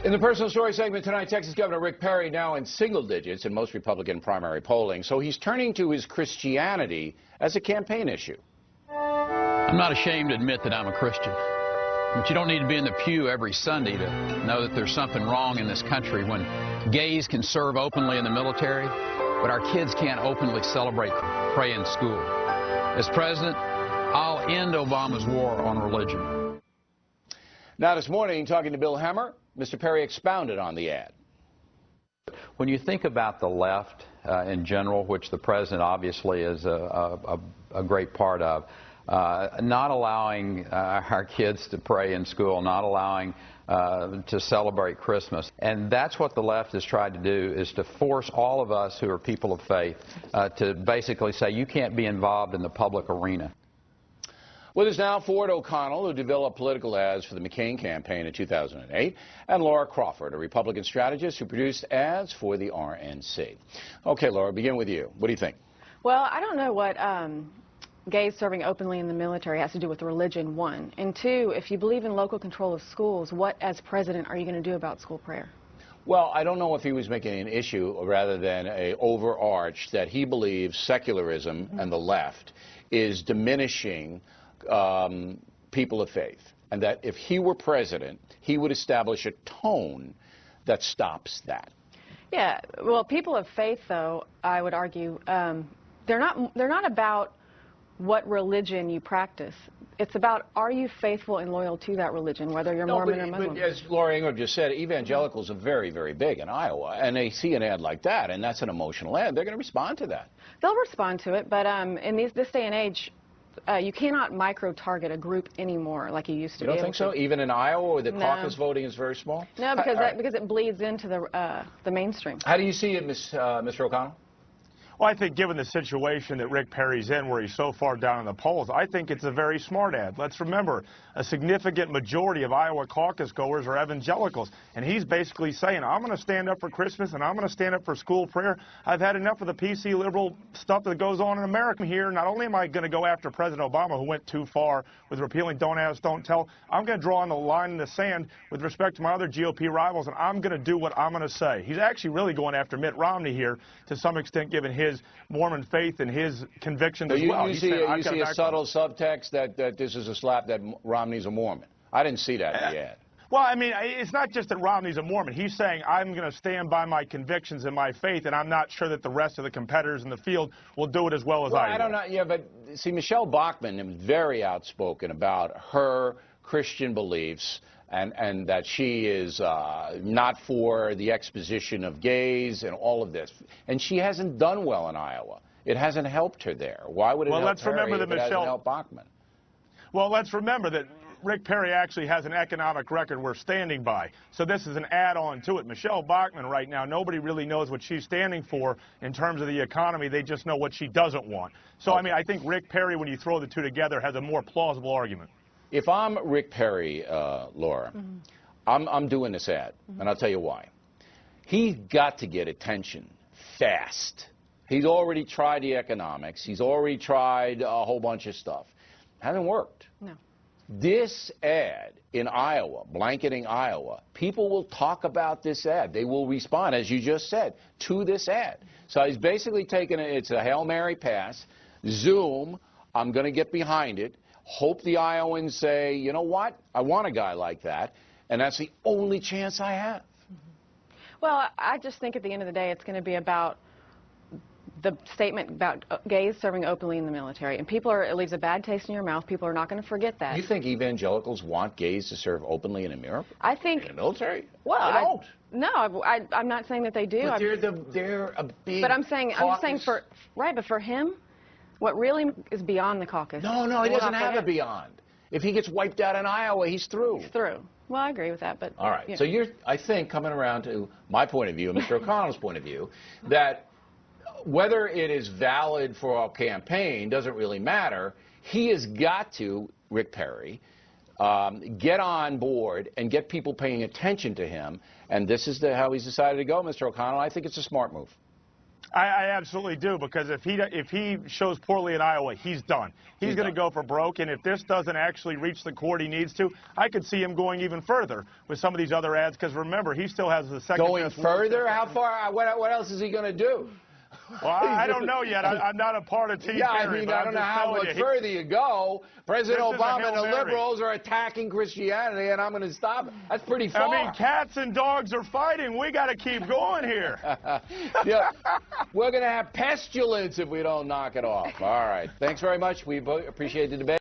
In the personal story segment tonight, Texas Governor Rick Perry now in single digits in most Republican primary polling, so he's turning to his Christianity as a campaign issue. I'm not ashamed to admit that I'm a Christian, but you don't need to be in the pew every Sunday to know that there's something wrong in this country when gays can serve openly in the military, but our kids can't openly celebrate pray in school. As president, I'll end Obama's war on religion. Now this morning, talking to Bill Hemmer, Mr. Perry expounded on the ad. When you think about the left in general, which the president obviously is a great part of, not allowing our kids to pray in school, not allowing to celebrate Christmas. And that's what the left has tried to do, is to force all of us who are people of faith to basically say you can't be involved in the public arena. With us now, Ford O'Connell, who developed political ads for the McCain campaign in 2008, and Laura Crawford, a Republican strategist who produced ads for the RNC. Okay, Laura, begin with you. What do you think? Well, I don't know what gays serving openly in the military has to do with religion, one. And two, if you believe in local control of schools, what, as president, are you going to do about school prayer? Well, I don't know if he was making an issue rather than a overarch that he believes secularism and the left is diminishing people of faith, and that if he were president, he would establish a tone that stops that. Yeah, well, people of faith, though, I would argue, they're not about what religion you practice. It's about, are you faithful and loyal to that religion, whether you're Mormon or Muslim. But as Laura Ingram just said, evangelicals are very, very big in Iowa, and they see an ad like that, and that's an emotional ad. They're going to respond to that. They'll respond to it, but in this day and age, you cannot micro-target a group anymore like you used to. You don't think so? Even in Iowa, where the No. caucus voting is very small? No, because it bleeds into the mainstream. How do you see it, Mr. O'Connell? Well, I think given the situation that Rick Perry's in, where he's so far down in the polls, I think it's a very smart ad. Let's remember, a significant majority of Iowa caucus goers are evangelicals, and he's basically saying, I'm going to stand up for Christmas, and I'm going to stand up for school prayer. I've had enough of the PC liberal stuff that goes on in America here. Not only am I going to go after President Obama, who went too far with repealing Don't Ask, Don't Tell, I'm going to draw on the line in the sand with respect to my other GOP rivals, and I'm going to do what I'm going to say. He's actually really going after Mitt Romney here, to some extent, given his Mormon faith and his convictions as well. You see a subtle subtext that this is a slap that Romney's a Mormon. I didn't see that in the ad. Well, I mean, it's not just that Romney's a Mormon. He's saying, I'm going to stand by my convictions and my faith, and I'm not sure that the rest of the competitors in the field will do it as well as I do. I don't know. Yeah, but see, Michelle Bachmann is very outspoken about her Christian beliefs, and that she is not for the exposition of gays and all of this. And she hasn't done well in Iowa. It hasn't helped her there. Why would it help Perry if it hasn't helped Bachmann? Well, let's remember that Rick Perry actually has an economic record we're standing by. So this is an add-on to it. Michelle Bachmann right now, nobody really knows what she's standing for in terms of the economy. They just know what she doesn't want. So, okay. I mean, I think Rick Perry, when you throw the two together, has a more plausible argument. If I'm Rick Perry, Laura, I'm doing this ad, and I'll tell you why. He's got to get attention fast. He's already tried the economics. He's already tried a whole bunch of stuff. Hasn't worked. No. This ad in Iowa, blanketing Iowa, people will talk about this ad. They will respond, as you just said, to this ad. So he's basically taken it's a Hail Mary pass. Zoom, I'm going to get behind it. Hope the Iowans say, you know what, I want a guy like that, and that's the only chance I have. Well, I just think at the end of the day, it's going to be about the statement about gays serving openly in the military. And it leaves a bad taste in your mouth. People are not going to forget that. You think evangelicals want gays to serve openly in the military? Well, they don't. No, I'm not saying that they do. But they're a big But I'm saying but for him, what really is beyond the caucus. No, he doesn't have a beyond. If he gets wiped out in Iowa, he's through. He's through. Well, I agree with that, but... All right. So you're, I think, coming around to my point of view, and Mr. O'Connell's point of view, that whether it is valid for our campaign doesn't really matter. He has got to, Rick Perry, get on board and get people paying attention to him, and this is how he's decided to go, Mr. O'Connell. I think it's a smart move. I absolutely do, because if he shows poorly in Iowa, he's done. He's going to go for broke, and if this doesn't actually reach the court he needs to, I could see him going even further with some of these other ads, because remember, he still has the second Going further? How far? What else is he going to do? Well, I don't know yet. I'm not a part of Team Perry. I don't know how much further you go. President Obama and the liberals are attacking Christianity, and I'm going to stop it. That's pretty far. I mean, cats and dogs are fighting. We got to keep going here. Yeah, we're going to have pestilence if we don't knock it off. All right. Thanks very much. We appreciate the debate.